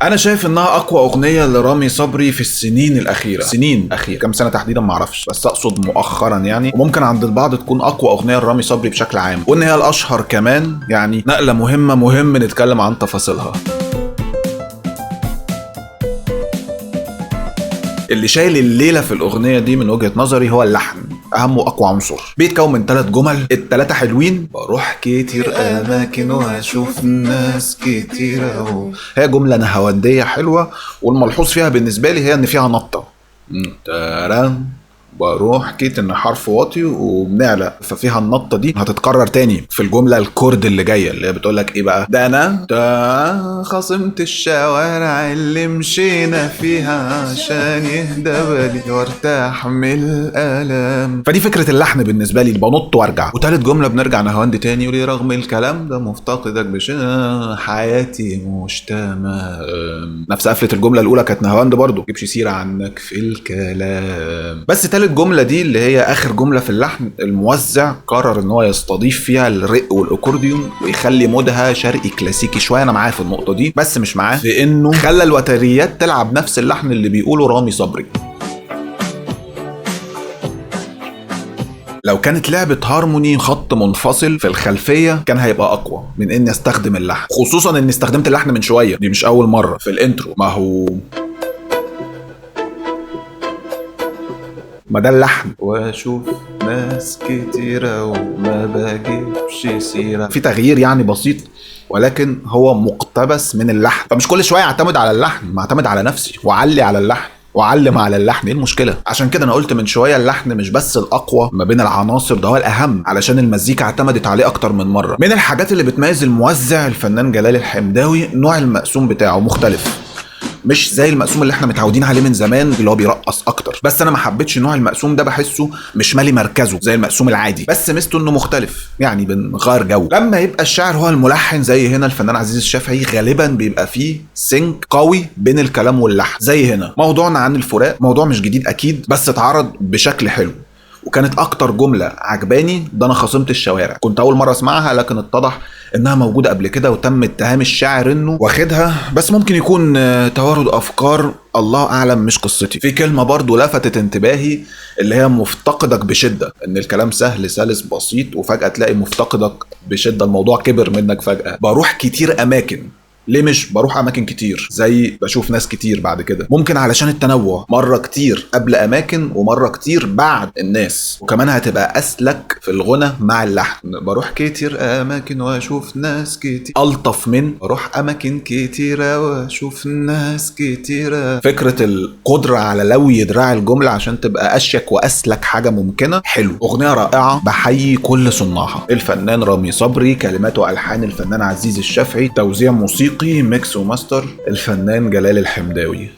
انا شايف انها اقوى اغنيه لرامي صبري في السنين الاخيره. سنين اخيره، كام سنه تحديدا ما اعرفش، بس اقصد مؤخرا يعني. وممكن عند البعض تكون اقوى اغنيه لرامي صبري بشكل عام، وان هي الاشهر كمان. يعني نقله مهمه، مهم نتكلم عن تفاصيلها. اللي شايل الليله في الاغنيه دي من وجهه نظري هو اللحن، اهم واقوى عنصر. بيتكون من 3 جمل، التلاتة حلوين. بروح كتير اماكن واشوف ناس كتير هي جمله نهاونديه حلوه، والملحوظ فيها بالنسبه لي هي ان فيها نطه. ترام بروح كيت ان حرف واطي وبنعلى، ففيها النطه دي هتتكرر تاني في الجمله الكورد اللي جايه، اللي هي بتقول لك ايه بقى؟ ده انا خصمت الشوارع اللي مشينا فيها عشان يهدى بالي وارتاح من الالم. فدي فكره اللحن بالنسبه لي، بنط وارجع. وتالت جمله بنرجع نهاوند تاني، وليه رغم الكلام ده مفتقدك حياتي مش تمام. نفس قفله الجمله الاولى كانت نهاوند برضو، جيبش سيره عنك في الكلام. بس تالت جمله دي اللي هي اخر جمله في اللحن، الموزع قرر ان هو يستضيف فيها الرق والاكورديون ويخلي مودها شرقي كلاسيكي شويه. انا معاه في النقطه دي، بس مش معاه في انه خلى الوتريات تلعب نفس اللحن اللي بيقوله رامي صبري. لو كانت لعبة هارموني خط منفصل في الخلفية كان هيبقى أقوى من إني أستخدم اللحن، خصوصا إني استخدمت اللحن من شوية، دي مش أول مرة في الانترو. ما ده اللحن. واشوف ناس كتيرة وما بجيبش سيرة، في تغيير يعني بسيط، ولكن هو مقتبس من اللحن. فمش كل شوية اعتمد على اللحن، ما اعتمد على نفسي وعلي على اللحن وعلم على اللحن. ايه المشكله؟ عشان كده انا قلت من شويه اللحن مش بس الاقوى ما بين العناصر، ده هو الاهم، علشان المزيكا اعتمدت عليه اكتر من مره. من الحاجات اللي بتميز الموزع الفنان جلال الحمداوي نوع المقسوم بتاعه مختلف، مش زي المقسوم اللي احنا متعودين عليه من زمان اللي هو بيرقص اكتر. بس انا ما حبيتش نوع المقسوم ده، بحسه مش مالي مركزه زي المقسوم العادي، بس ميزته انه مختلف، يعني بنغير جو. لما يبقى الشاعر هو الملحن زي هنا الفنان عزيز الشافعي، غالبا بيبقى فيه سينك قوي بين الكلام واللحن. زي هنا موضوعنا عن الفراق، موضوع مش جديد اكيد، بس اتعرض بشكل حلو. وكانت اكتر جمله عجباني ده انا خصمت الشوارع. كنت اول مره اسمعها، لكن اتضح انها موجوده قبل كده، وتم اتهام الشاعر انه واخدها، بس ممكن يكون توارد افكار، الله اعلم، مش قصتي. في كلمه برضو لفتت انتباهي اللي هي مفتقدك بشده، ان الكلام سهل سلس بسيط وفجاه تلاقي مفتقدك بشده، الموضوع كبر منك فجاه. بروح كتير اماكن، ليه مش بروح اماكن كتير زي بشوف ناس كتير بعد كده؟ ممكن علشان التنوع، مرة كتير قبل اماكن ومرة كتير بعد الناس، وكمان هتبقى اسلك في الغنى مع اللحن. بروح كتير اماكن واشوف ناس كتير الطف من بروح اماكن كتيرة واشوف ناس كتيرة. فكرة القدرة على لوي دراع الجملة عشان تبقى اشيك واسلك حاجة ممكنة. حلو، اغنية رائعة، بحيي كل صناعها. الفنان رامي صبري، كلمات والحان الفنان عزيز الشافعي، توزيع موسيقي ميكس وماستر الفنان جلال الحمداوي.